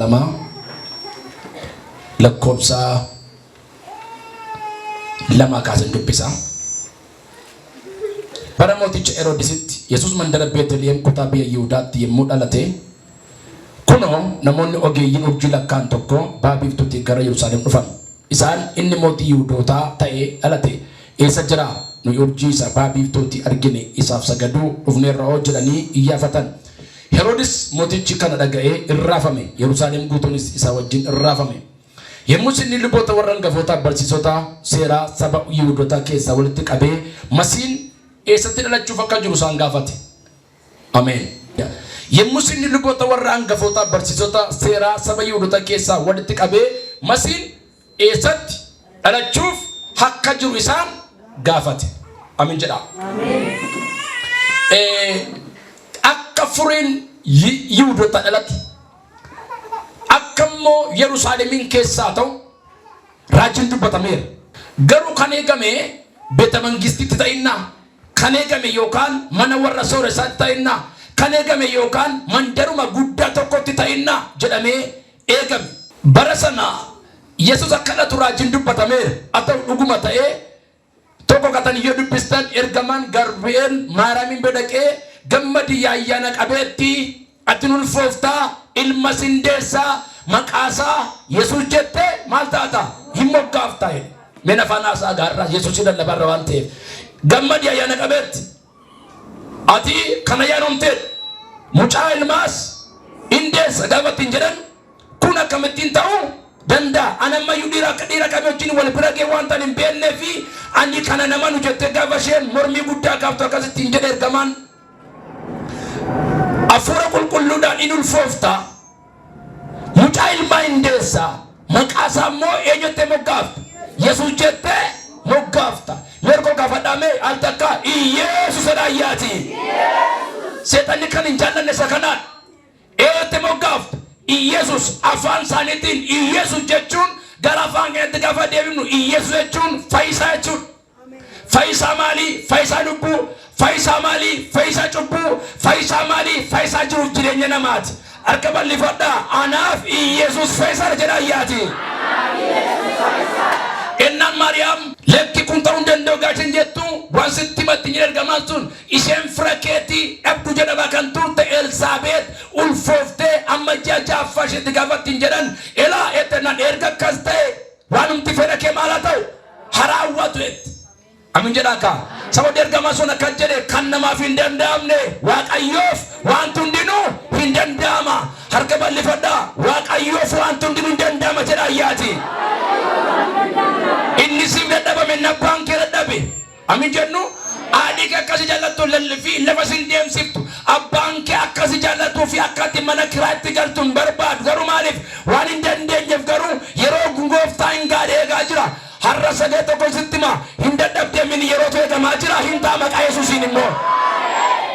lama lakkoobsa lama kaasan dubbisa. Bara mooticha Heroodisitti Yesuus mandara Beetlihem kutaa biyya Yihuudaatti yommuu dhalate, kunoo namoonni ogeeyyiin urjii lakkaan tokko ba'a biiftuutiin gara Yerusaalem dhufan. Isaan inni mootii Yihuudootaa ta'ee dhalate eessa jira? Nu urjii isa ba'a biiftuutti argine isaaf sagaduu dhufneerra jedhanii iyyaafatan. Heroodis mootichi kana dhaga'ee irraafame. Yerusaalem guutuunis isa wajjin irraafame. Yommuu inni luboota warra hangafootaa barsiisota seeraa saba Yihuudootaa keessaa walitti qabee Masiin eessatti dhalachuuf akka jiru isaan gaafate. Ameen. Yommuu inni luboota warra hangafootaa barsiisota seeraa saba Yihuudootaa keessaa walitti qabee Masiin eessatti dhalachuuf akka jiru isaan gaafate. Ameen jedha. Ameen. Akka furiin Yihuudoota dhalate, akkammoo Yerusaalemiin keessaa ta'u raajiin dubbatameera. Garuu kan eegame beeta mangistitti ta'innaa, kan eegame yookaan mana warra sooressaatti ta'innaa, kan eegame yookaan mandaruma guddaa tokkotti ta'innaa jedhamee eegame. Bara sana Yesuus akka dhalatu raajiin dubbatameera. Haa ta'u dhuguma ta'ee tokko katan yoo dubbistan ergamaan Gabri'eel Maariyaamiin bedhaqee gammadi ayyaana qabeetti ati ulfooftaa ilma sindeessaa maqaasaa Yesuus jette maal taata hin moggaaftaa. Mena faanaasaa gaarraa Yesuus lallabarra waan ta'eef gammadi ayyaana qabeetti ati kana yaanumtee mucaa ilmaas indeessa gaafattiin jedhan kun akkamittiin ta'uu danda'a? Anammayyuu dhiira qabee wajjin wal bira ga'ee waan ta'an hin beeknee fi ani kana nama nu jettee gaafa isheen mormii guddaa qabdu akkasittiin jedhe ergamaan. Afuura qulqulluudhaan in ulfoofta mucaa ilmaa indeessaa maqaasaa immoo eenyutti moggaafta? Yesuus jettee moggaafta. Merkoo gaafadhaame al takka Iyeesuus jedhaayyaati. Seexanni kan hin jaallanne isa kanaan eenyutti moggaafta? Iyeesuus. Afaan isaaniitiin Iyeesuus jechuun gara afaan keenyatti gaafa deebifnu Iyeesuus jechuun fayyisaa jechuudha. Fayyisaa maalii? Fayyisaa lubbuu. Fayyisaa maalii? Fayyisaa cubbuu. Fayyisaa maalii? Fayyisaa jiruuf jireenya namaati. Harka bal'ifadhaa. Anaaf Iyeesuus fayyisaa jedhaayyaati. Ennaan Maariyaam lekki kun ta'uu hin danda'u gaachin jettu waan sitti himatti hin ergamaan sun isheen fira keetii dhabdu jedhama kan turte Elsaabeet ulfooftee amma ji'a ja'affaa isheetti gaafattiin jedhan elaa ettennaan erga akkas ta'e waan humti fedha kee maal haa ta'u haraawwatu etti. Amin jedhaa kaa sababa ergamaa sun akkas jedhe kan namaaf hin danda'amne Waaqayyoof waan hundinuu hin danda'ama. Harka bal'ifadhaa. Waaqayyoof waan hundinuu hin danda'ama jedhaayyaati. Inni siif dadhabame nabbaan kee dadhabe. Amin jennu haadhi kee akkasi jaallattu lallifi lafa sin deemsiftu abbaan kee akkasi jaallattuu fi akkatti mana kiraatti galtu hin barbaadu. Garuu maaliif waan hin dandeenyeef garuu yeroo gooftaa hin gaadhe eegaa jira. Har'a sagee tokko sitti himaa hin dadhabdee min yeroo eegamaa jira hin ta'a maqaa Yesuusiin immoo.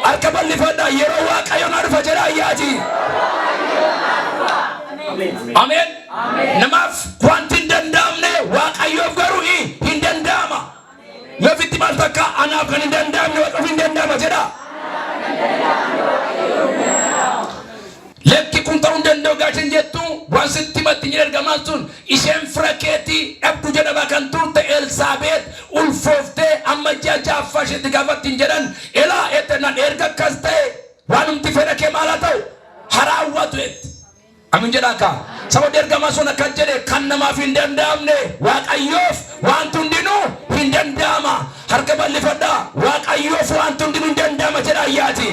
Harka bal'ifadhaa. Yeroo Waaqayyoon arfa jedhaayyaati. Ameen. Namaaf wanti hin danda'amne Waaqayyoof garuu hin danda'ama. Loofitti maal takka anaaf kan hin danda'amne Waaqayyoof hin danda'ama jedha. Lekki kun ta'uu hin danda'u gaachin jettu waan sitti himatti hin ergamaan sun isheen fira keetii dhabdu jedhama kan turte Elsaabeet ulfooftee amma ji'a ja'affaa isheetti gaafattiin jedhan elaa ettennaan erga akkas ta'e waan humti fedha kee maal haa ta'u haraawwatu etti. Amin jedhaa kaa sababa ergamaa sun akkas jedhe kan namaaf hin danda'amne Waaqayyoof waan hundinuu hin danda'ama. Harka bal'ifadhaa. Waaqayyoof waan hundinuu hin danda'ama jedhaayyaati.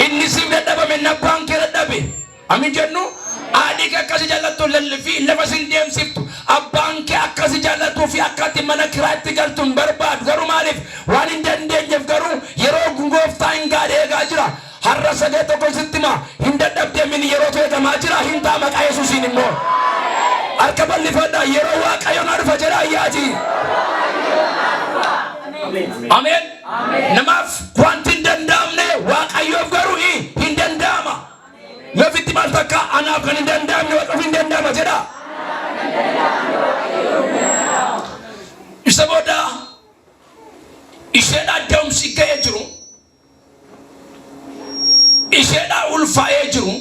Inni siif dadhabame nabbaan kee dadhabe. Amin jennu haadhi kee akkasi jaallattu lallifi lafa sin deemsiftu abbaan kee akkasi jaallattuu fi akkatti mana kiraatti galtu hin barbaadu. Garuu maaliif waan hin dandeenyeef garuu yeroo gooftaa hin gaadhe eegaa jira. Har'a sagee tokko sitti himaa hin dadhabdee min yeroo eegamaa jira hin ta'a maqaa Yesuusiin immoo. Harka bal'ifadhaa. Yeroo Waaqayyoon arfa jedhaayyaati. Ameen. Namaaf wanti hin danda'amne Waaqayyoof garuu hin danda'ama. Loofitti maal takka anaaf kan hin danda'amne Waaqayyoof hin danda'ama jedha. Isa booda isheen addaa'umsi ga'ee jiru. Isheedhaa ulfaa'ee jiru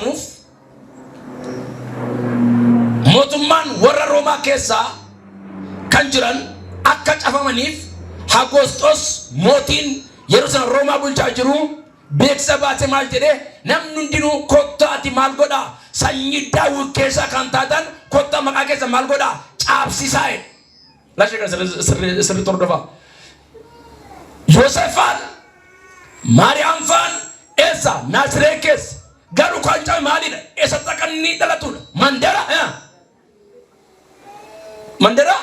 cafamuuf mootummaan warra Roomaa keessaa kan jiran akka cafamaniif Agostos mootiin Yerusaalem Roomaa bulchaa jiru beeksisa baase maal jedhee namni hundinuu kottaati maal godha sanyii Daawit keessaa kan taatan kottaa maqaa keessa maal godha caabsisaa jedhe. Lashee kan sirriitti hordofaa. Yoosefaan Maariyaam faan eessa Naaziree keessa garuu kan caabe maalidha eessatti akka inni dhalatudha Mandara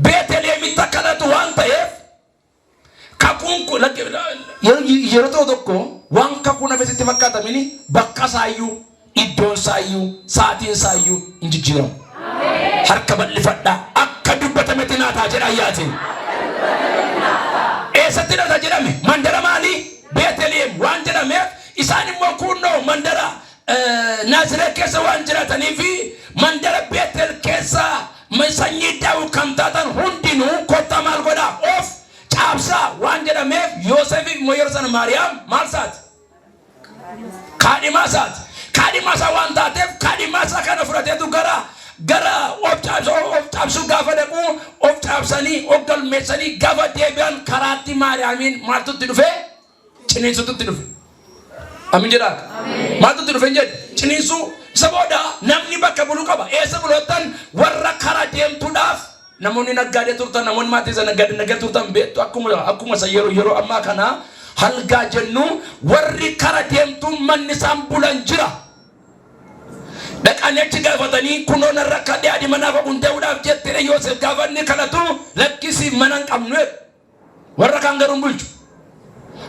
Beetelehemitti akka dhalatu waan ta'eef kakuun kun yeroo tokko waan kakuun afesitti fakkaatamini bakka isaayyuu iddoon isaayyuu sa'aatiin isaayyuu hin jijjiiramu. Harka bal'ifadhaa akka dubbatametti naataa jedha ayyaatiin. Eessatti dhalata jedhame mandara maalii Beetelehem waan jedhameef isaan immoo kunnoo mandara Naaziree keessa waan jiraataniifi mandara Beetel keessa sanyii Daawit kan taatan hundinuu kottaa maal godhaa of caabsaa waan jedhameef Yoosefiif moo Yerusaalem Maariyaam maal isaati? Kaadhimaa isaati. Kaadhimaa isaa waan taateef kaadhimaa isaa kana fudhateetu gara of caabsuu gaafa dhaqu of caabsanii of galmeessanii gaafa deebi'an karaatti Maariyaamiin maaltutti dhufe? Ciniinsuutti dhufe. Amin jedhaa. Maaltutti dhufe hin jedhe? Ciniinsuu isa booda namni bakka bulu qaba. Eessa bulootan warra karaa deemtuudhaaf namoonni naggaadee turtan namoonni maatii isa naggaadee turtan beektu akkuma isa yeroo ammaa kana halgaa jennu warri karaa deemtu manni isaan bulan jira. Dhaqanii achi gaafatanii kunoon rakka dhiyaadhi manaaf hundee'uudhaaf jettee Yoosef gaafanni kanatu lakkisi mana hin qabnu warra kaan garuu bulchu.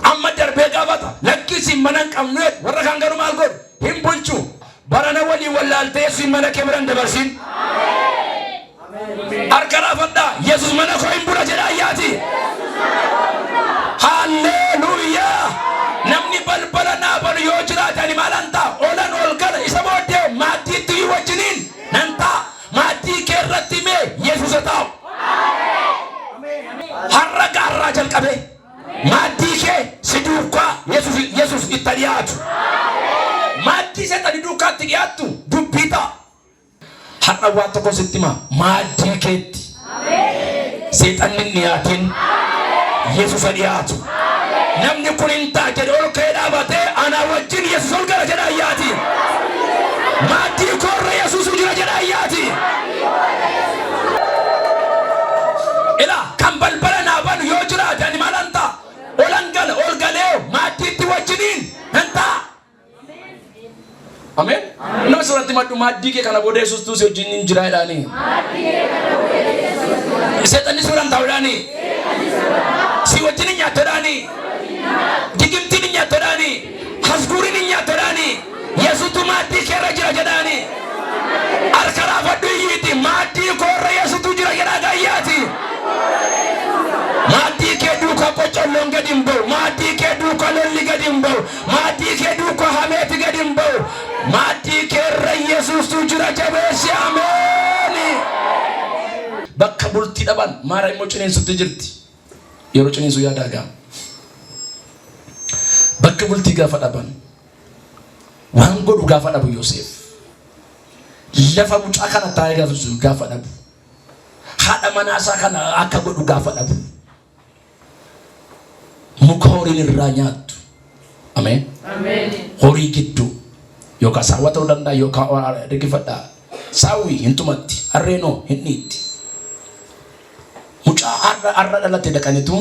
Amma darbee gaafata lakkisi mana hin qabnu warra kaan garuu maal godhu hin bulchu. Barana waliin wallaaltee si mana kee biran dabarsin. Harka raafadhaa Yesuus mana koo hin bula jedha ayyaati. Haalleluuyaa. Namni balbala naa banu yoo jiraatani maal ta'a oolan ol gala isa booddee maatiitti wajjiniin nan ta'a maatii kee irratti mee Yesuus ta'u. Har'a gaarraa jalqabee maatii kee si duukaa Yesuus itti dhiyaatu. Maatii seexanii duukaatti dhiyaattu dubbii ta'a. Har'a waan tokko sitti himaa maatii keetti seexanni dhiyaatiin Yesuus dhiyaatu. Namni kun hin ta'a jedhe ol ka'ee dhaabatee ana wajjin Yesuus ol gara jedha ayyaati. Maatii koorra Yesuus jira jedha ayyaati. Ila kan balbala naa banu yoo jiraate ani maal hin ta'a olan gala ol galee maatiitti wajjiniin hin ta'a. Amen. Nama suuratti maddu maaddii kee kana booda Yesuus tuusi wajjiniin jira jedhaanii. Seexanni suuraan ta'uudhaanii. Si wajjiniin nyaattoodhaanii. Digimtiin nyaattoodhaanii. Hasguuriin nyaattoodhaanii. Yesuutu maaddii keerra jira jedhaanii. Harka raafadhu iyyiiti maaddii koorra Yesuutu jira jedhaa gaayyaati. Maaddii kee duuka qocolloon gadi hin ba'u. Maaddii kee duuka lolli gadi hin ba'u. Maaddii kee duuka hameeti gadi hin ba'u. Maaddii keerra Yesuustu jira jabeessi ameeni. Bakka bultii dhaban maara immoo ciniinsutti jirti. Yeroo ciniinsu yaadaa ga'a. Bakka bultii gaafa dhaban waan godhu gaafa dhabu Yoosef. Lafa mucaa kana taa'ee gaafa dhabu. Haadha manaasaa kana akka godhu gaafa dhabu. Muka horiin irraa nyaattu. Ameen. Horii gidduu yookaan saawwa ta'uu danda'a yookaan riqifadhaa. Saawwi hin tumatti harreenoo hin dhiitti. Mucaa har'a dhalate dhaqanitu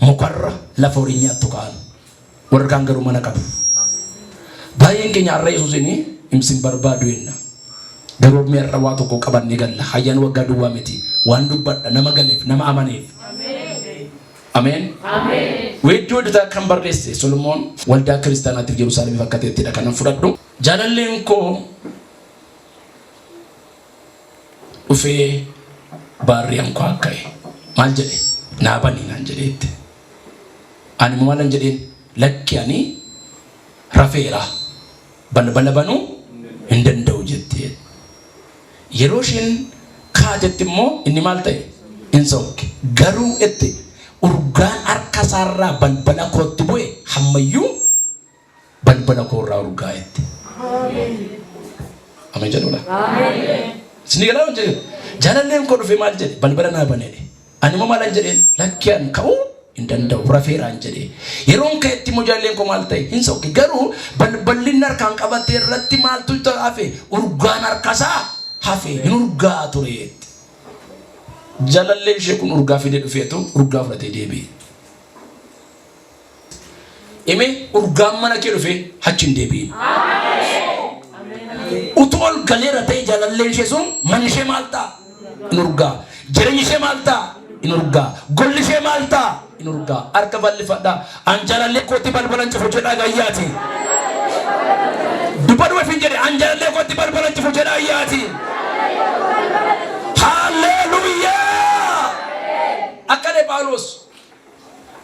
mukarra lafa horii nyaattu ka'an. Warra kaan garuu mana qabu. Baay'een keenya har'a Yesuusini imsin barbaadu jenna. Garuu meerra waa tokko qabannee galla. Hayyaan waggaa duwwaa miti. Waan dubbadha nama galeef nama amaneef. Ameen. Weedduu adda kan barreesse Solomoon waldaa kiristaanaatiif Yerusaalem fakkateettidha kanan fudhadhu. Jaalalleen koo dhufee baarriyaan koo akka'e. Maal jedhe? Naabanii naan jedheetti. Ani maal nan jedheen lakki ani rafeera balbala banuu hin danda'u jettee. Yeroo isheen kaatetti immoo inni maal ta'e? Hin sokke. Garuu itti urgaan harka isaarraa balbala kootti bu'e hammayyuu balbala koorraa urgaa itti. Amen jedhula. Sini galau je. Jalalleen ko dhufe maal jedhe balbala naa banee. Ani mo maal jedheen lakkiyaan ka'uu hin danda'u rafeeraan jedhee. Yeroon ka'etti immoo jaalalleen ko maal ta'e hin sokke garuu balballi harkaan qabatee irratti maaltu hafe urgaan harkasaa hafe hin urgaa ture. Jalalleen ishee kun urgaa fidee dhufeetu urgaa fudhatee deebi'e. Ime urgaan mana kee dhufe achi hin deebi'in. Utol galera ta'e jalalleen ishee sun manni ishee maal ta'a? In urgaa. Jireenyi ishee maal ta'a? In urgaa. Golli ishee maal ta'a? In urgaa. Harka bal'ifadhaa. An jalallee kootti balbalan cufu jedhaa gayyaati. Dubbadhu wafin jedhe an jalallee kootti balbalan cufu jedhaa gayyaati. Hallelujah. Akkane Phaawulos.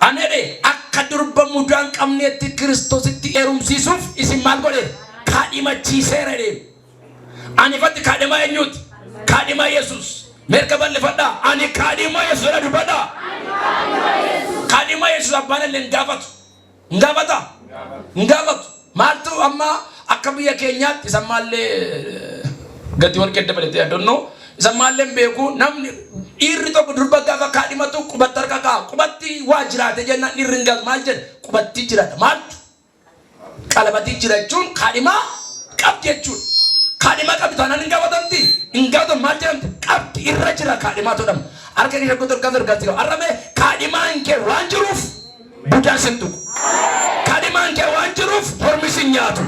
Anere akka durba mudaan qabneetti Kiristoositti heerumsiisuuf isin maal godhe? Kaadhimachiiseera jedhe. Ani fatti kaadhima eenyuuti? Kaadhima Yesuus. Merka bal'ifadhaa. Ani kaadhima Yesuus jedha dubbadhaa. Kaadhima Yesuus abbaan illee hin gaafatu. Hin gaafata? Hin gaafatu. Maaltu amma akka biyya keenyaatti isa maallee gati warqee dabalatee adonnoo isa maallee beeku namni dhiirri tokko durba gaafa kaadhimatu qubatti harka ka'a. Qubatti waa jiraate jennaan dhiirri hin gaafatu. Maal jedhe? Qubatti jiraata. Maaltu? Qalabatti jira jechuun kaadhima qabdi jechuudha. Kaadhima qabdi taanaan hin gaafatamti. Hin gaafatamu maal jedhamti? Qabdi irra jira kaadhimaa jedhama. Harka kee shakkoo torkaan torkaatti qaba. Arrame kaadhimaan kee waan jiruuf budaan sin tuqu. Kaadhimaan kee waan jiruuf hormi sin nyaatu.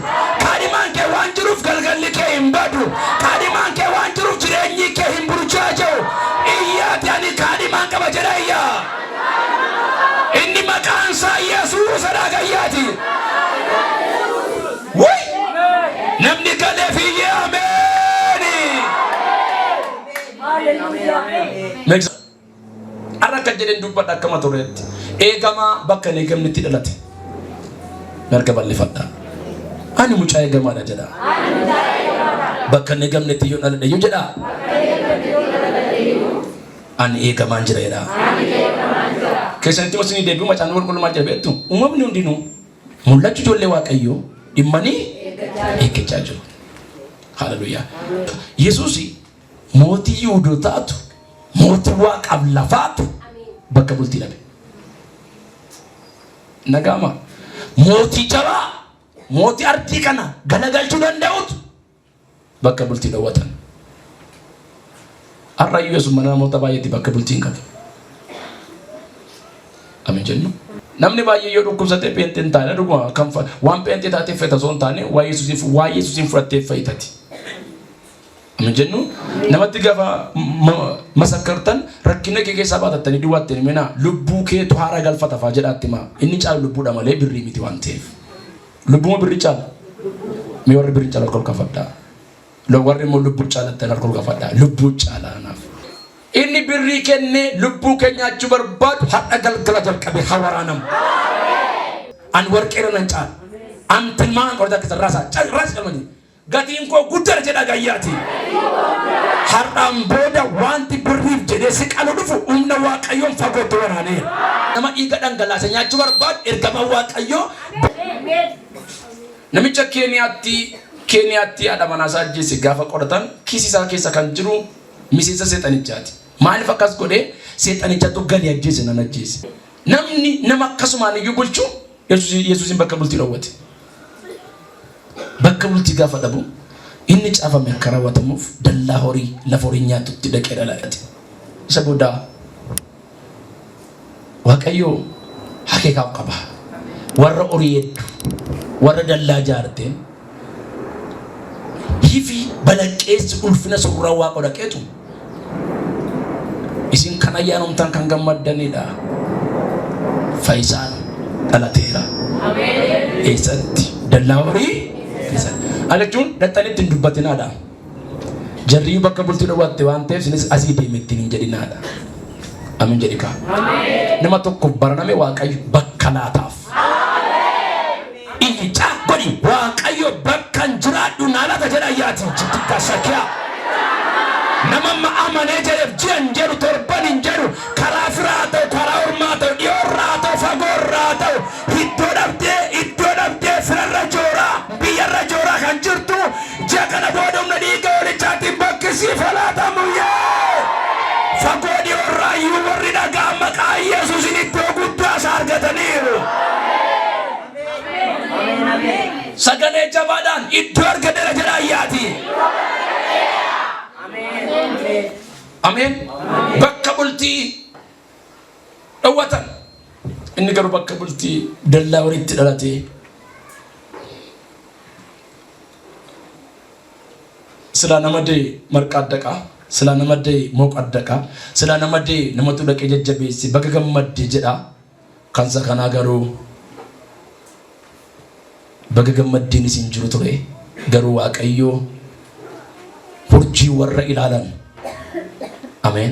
Kaadhimaan kee waan jiruuf galgalli kee hin badu. Kaadhimaan kee waan jiruuf jireenyi kee hin burjaaja'u. Iyyaati ani kaadhimaan qaba jedha iyyaa. Inni maqaan isaa Yesuus gayyaati. Wai! Namni galee fiiyyee ameeni. Arra kan jedhen dubbadha akkama tureetti. Eegamaa bakka hin eegamnetti dhalate. Merka bal'ifadhaa. Ani mucaa eegamaadha jedha. Bakka hin eegamnetti yoo dhaladhe yoo jedha. Ani eegamaan jira jedha. Keessatti wasinii deebi'u macaan qulqullummaa jira beektu. Uumamni hundinuu mul'achuu ijoollee Waaqayyoo dhimmanii eeggachaa jiru. Hallelujah. Yesuus mootii Yihuudootaatu mootii Waaqaaf lafaatu bakka bultii dhabe. Nagama mootii jabaa mootii ardii kana galagalchuu danda'utu bakka bultii dhawwatan. Arrayyuu Yesuus mana namoota baay'eetti bakka bultii hin qabu. Amin jennu. Namni baay'ee yoo dhukkubsatee peentiin taane dhuguma kan waan peentii taatee feeta osoo hin taane waa Yesuusiin fudhattee fayyitati. Amin jennu namatti gaafa masakkartan rakkina kee keessaa baatattanii duwwaattanii mina lubbuu keetu haara galfata faa jedhaatti maa inni caalu lubbuudha malee birrii miti waan ta'eef. Lubbuma birrii caala. Mee warri birrii caala alkool kafadhaa. Warri immoo lubbuu caalatti alkool kafadhaa. Lubbuu caala naaf. Inni birrii kennee lubbuu keenya achuu barbaadu hadha galgala jalqabe hawaraanam. An warqeera nan caala. An tilmaan qorata keessa raasa qalmanii. Gatiin koo guddaa jedha gayyaati. Har'aan booda wanti birriif jedhee si qalu dhufu humna Waaqayyoon fagootti waraaneera. Nama dhiiga dhangalaasa nyaachuu barbaadu ergama Waaqayyoo. Namicha Keeniyaatti haadha manaasaa ajjeese gaafa qoratan kiisi isaa keessa kan jiru miseensa seexanichaati. Maaliif akkas godhee seexanichatu galii ajjeese nan ajjeese. Namni nama akkasumaan iyyuu bulchu Yesuusin bakka bultii dhowwate. Bakka bultii gaafa dhabu inni caafame akka raawwatamuuf dallaa horii lafa horii nyaatutti dhaqee dhalate. Isa booda Waaqayyoo hakeekaaf qaba. Warra horii hedduu warra dallaa ijaarate hifi balaqqeessi ulfina suuraa Waaqa dhaqeetu isin kan ayyaanumtaan kan gammaddanidha. Faayisaan dhalateera. Ameen. Eessatti dallaa horii Alektuun dhattanitti hin dubbatinaadha. Jarri bakka bultii dhawwatte waan ta'eef isinis asii deemetti hin jedhinaadha. Amin jedhika. Nama tokko baraname Waaqayyo bakka laataaf. Iyyicha godhi Waaqayyo bakka jiraadhu naalaata jedha yaati jittika shakiyaa. Nama amanee jedheef jiran jedhu torban hin jedhu karaa firaa ta'u karaa ormaa ta'u dhiyoorraa ta'u fagoorraa ta'u iddoo dhabdee firarra jooraa biyyarra jooraa kan jirtu jaa kana booda humna dhiiga falata muye fakodi orayu warida gamma ka yesus ni togudda sargataniru sagale jabadan idor gadara jarayati amen bakka bulti dawatan inni garu bakka bulti dalla waritti dalate sila namade marqaddaka sila namade moqaddaka sila namade namatu daqe jajjabeesi baga gammadde jedha kansa kana garu baga gammadde isin jiru ture garu waaqayyo hurjii warra ilaalan amen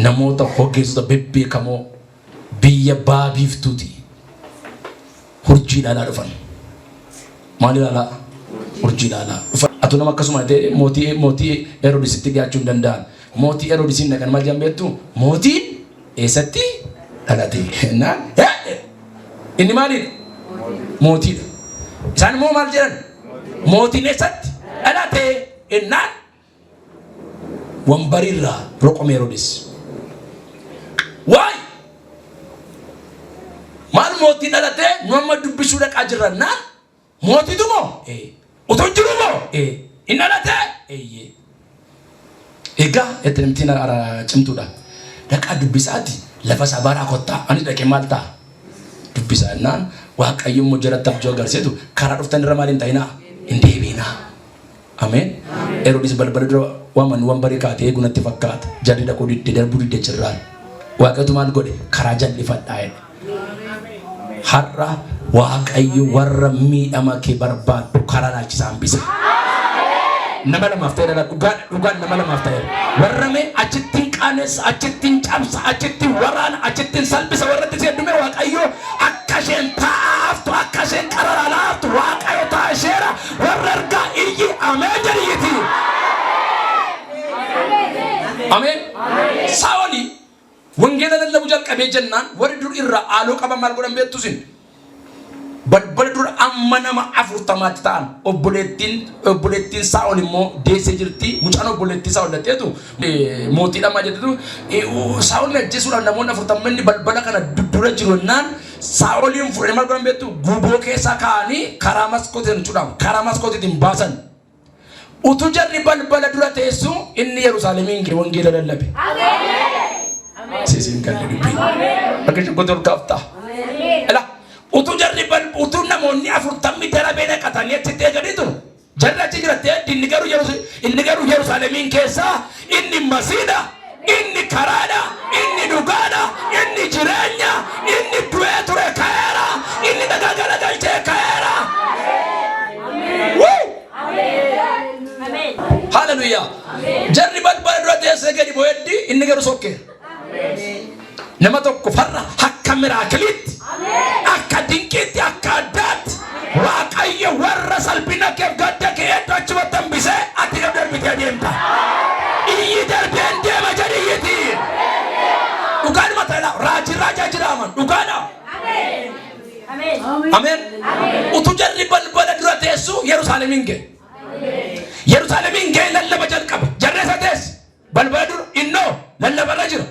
namoota hoggeessota bebbeekamoo biyya baabiftuuti hurjii ilaalaa dhufan maal ilaalaa hurjii ilaalaa dhufan atu nama akkasuma ta'e mootii Heroodisitti dhiyaachuu hin danda'an mootii Heroodisiin dhaqan maal jambeettu mootiin eessatti dhalate naan inni maaliidha mootiidha isaan immoo maal jedhan mootiin eessatti dhalate innaan wambarirraa roqome Heroodis waay maal mootiin dhalate nama dubbisuu dhaqaa jirrannaan mootiitu moo utuu jiru moo inni dhalate egaa ettemtiin ara cimtuudha dhaqaa dubbisaati lafa sabaraa kottaa ani dhaqee maal ta'a dubbisannaan waaqayyo immoo jaratti abjuu agarsiisu karaa dhuftan irra maal hin ta'inaa hin deebiinaa amen Heroodis balbala dura waaman wambarii kaatee eegunatti fakkaata jalli dhaquu didde darbuu didde jirraan waaqayyotu maal godhe karaa jal'ifadhaa jedhe har'a waaqayyo warra miidhama kee barbaadu karaa laachisaa hambisa nama lamaaf ta'e dhugaan nama lamaaf ta'e warra mee achittiin qaanessa achittiin cabsa achittiin waraana achittiin salphisa warratti si heddume waaqayyo akka isheen taa'aftu akka isheen qararaa laaftu waaqayyo taa'isheera warra ergaa iyyi ameen jedhiiti ameen saawoli wangeela lallabu jalqabee jennaan warri dur irraa haaloo qaban maal godhan beektu isin balbala dur amma nama 40 ta'an obboleettiin Saa'ol immoo deessee jirti mucaan obboleettii Saa'ol dhateetu mootiidha maa jedhu Saa'ol ajjeesuudhaan namoonni 40 balbala kana dura jiru naan Saa'oliin fudhanii maal godhan beektu guboo keessaa kaa'anii karaa maskootiin jechuudhaan karaa maskootiin baasan utuu jarri balbala dura teessu inni Yerusaalemiin wangeela lallabe Sesin kan dubbi akka gotor kafta ala utu jarri bal utu namonni 40 darabee dhaqatanii achi teegaditu jarri achi jirate inni garu Yerusaalemin keessa inni masiida inni karaadha inni dhugaadha inni jireenya inni du'ee ture kaera inni dagagala galchee kaera amen hallelujah jarri bal dura teesse gadi boyeddi inni garu sokke nama tokko farra akka miraakiliitti akka dinqiitti akka addaatti waaqayyo warra salphina keef gadda kee achi watambisee ati gad darbitee deemta iyyi darbeen deema jedhiyyiti dhugaadhuma ta'edha raajaa jiraaman dhugaadha amen utu jarri balbala dura teessu Yerusaalemiin gee lallaba jalqaba jarreessa teessi balbala dura innoo lallabarra jira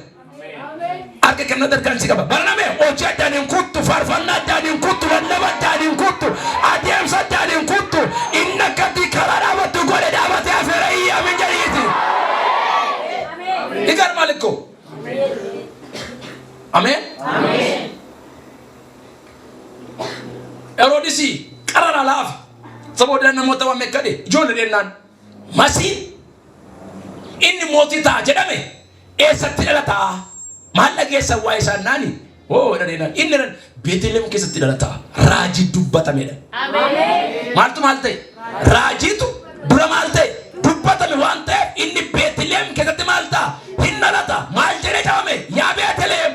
Arke kenna darkan sikaba barname ocha danin kuttu farfanna danin kuttu lallaba danin kuttu adem sa danin kuttu innaka dikarara watu gole dabate afere iya min jariyati amen igar maliko amen Herodisi qarara laaf saboda namota wa mekkade jole denan masi inni motita jedame esatti dhalata maal geessa waa isaan naani dhalina inni Beetlehem keessatti dhalata raajii dubbatamedha amen maaltu maal ta'e raajiitu dura maal ta'e dubbatame waan ta'eef inni Beetlehem keessatti maal ta'a hin dhalata maal jedhee qabame yaa Beetlehem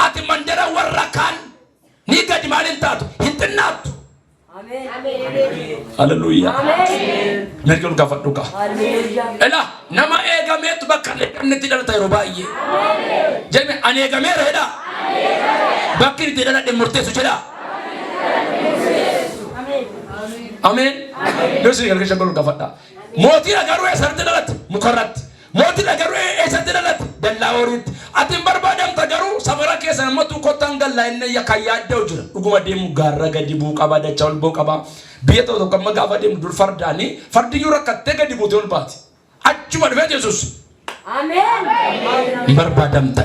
ati mandara warra kaan ni gadi maalin taatu hin xinnaattu amen hallelujah amen merkel ka fadduka hallelujah ela nama eegameetu bakka netti dhalata yeroo baay'ee jeme ani eegameera jedha bakki itti dhaladhe murteessu jedha amen amen dosi galka shangol ka fadda mootii garuu eessatti dhalate mukarrat mootii dhagaru eessatti dhalate dallaa horiitti ati hin barbaadamta garuu safara keessa namatu kottan gallaa inni yakka yaadda'u jira dhuguma deemu gaarra gadi buu qaba dachaa ol buu qaba biyya tokko tokko amma gaafa deemu dur fardaanii fardiyyuu rakkattee gadi buutee ol baati achuma dhufee Yesuus hin barbaadamta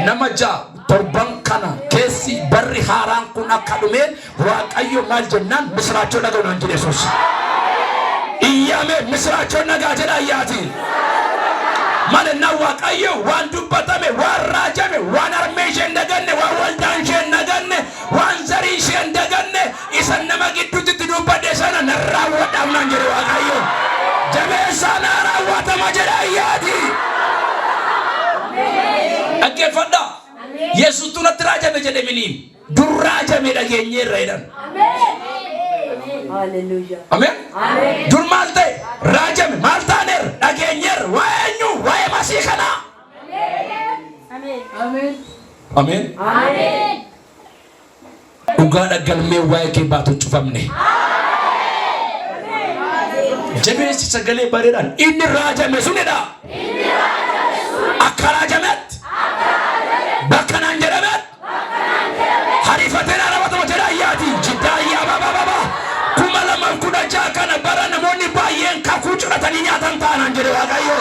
nama ja'a torban kana keessi barri haaraan kun akka dhumeen waaqayyo maal jennaan misraachoo dhaga'u naan jedhe Yesuus iyyame misraachoo nagaa jedha ayyaati manna waaqayyo waan dubbatame waan raajame waan armee isheen daganne waan waldaan isheen daganne waan zarii isheen daganne isan nama gidduutti dubbadhe sana narraawwadhaaf naan jedhe waaqayyo jabeessaa na raawwatama jedha ayyaati dhaggeeffadha Yesuus tunatti raajame jedhe miniin dur raajame dhageenyeerra jedhan Hallelujah. Amen. Dur maal ta'e raajame maal taaneerra dhageenyeerra waa'eenyu waa'ee masii kana Amen. Dhugaadha galmee waa'ee kee baatu cufamne jabeessi sagalee bareedhaan inni raajame sunidha akka raajametti bakka naan jedhametti hariifatee raawwatama jedha ayyaati jiddaayyaa baba kuma lama kudha ja'a kana bara namoonni baay'een kakuu curatanii nyaatan taanaan jedhe waaqayyo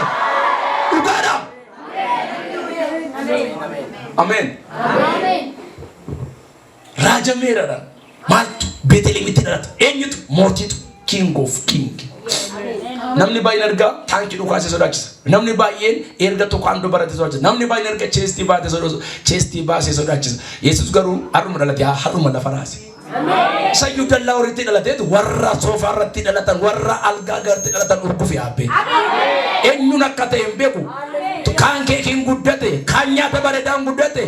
dhugaadha Amen. Raajameeradha maaltu Beetelemitti dhalata eenyutu mootiitu king of king namni baay'een erga taankii dhukaasee sodaachisa namni baay'een erga tokko barate sodaachisa namni baay'een erga cheestii baasee sodaachisa Yesuus garuu har'uma dhalate har'uma lafa raase sayyuu dallaa horiitti dhalateetu warra soofaa irratti dhalatan warra algaa irratti dhalatan urgufi yaabbee eenyuun akka ta'e hin beeku kaan keekiin guddate kaan nyaata bareedaan guddate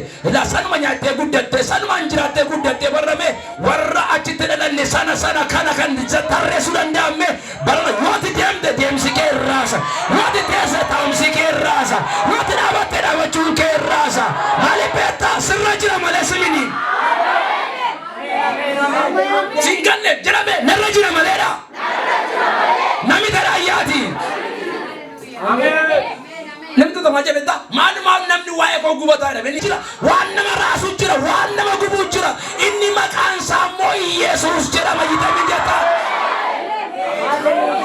sanuma nyaattee guddatte sanuma jiraattee guddatte barrame warra achitti dhalanne sana kana kan tarreessuu danda'amme barra yooti deemte deemsi kee irraasa yooti teesse taa'umsi kee irraasa yooti dhaabatte dhaabachuun kee irraasa maaliif beektaa sirra jira malee simini singanne jedhame narra jira maleedha nami taraayyaati namni tokko maal jedhetta maalumaaf namni waa'ee koo gubataa dha beni jira waan nama raasu jira waan nama gubuu jira inni maqaan isaa immoo Yesuus jedhama jedhamee jetta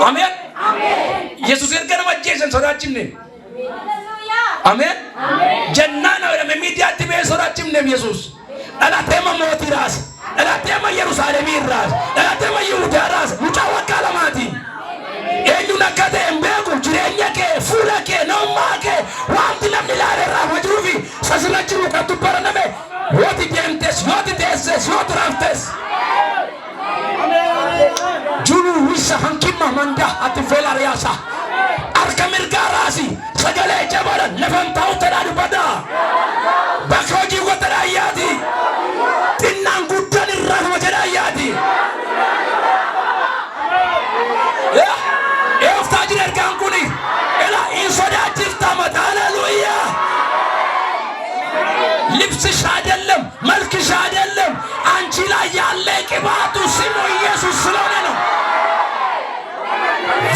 Amen. Yesuus erga nama ajjeesan sodaachifne Amen. Jannaan jedhame miidiyaatti ba'ee sodaachifne Yesuus dhalateema mootii raasa dhalateema Yerusaalemii raasa dhalateema Yihudaa raasa mucaa waggaa lamaatiin eenyuun akka ta'e hin beeku jireenya kee fuula kee namummaa kee wanti namni ilaalee irraa jiruufi sasirra jiru kan dubbaraname yooti deemtes yooti teesses yooti raftes julu wisa hankimma manda ati feela riyaasa harka mirgaa raasi sagalee jabaadhaan lafan taa'u tadhaa dubbata bakka hojii gottadha ayyaati xinnaan guddaan irraa kuma jedha ayyaati ergaan kuni ela insodaachifta mata haleluuyaa ልብስሽ አይደለም መልክሽ አይደለም አንቺ ላይ ያለ ቅባቱ ስሙ ኢየሱስ ስለሆነ ነው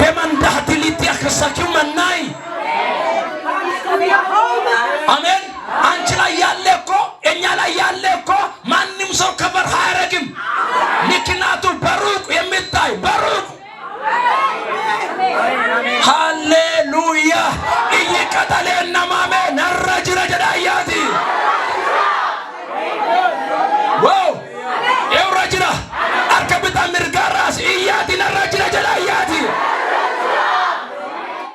በመንዳት ሊት ያከሳኪው መና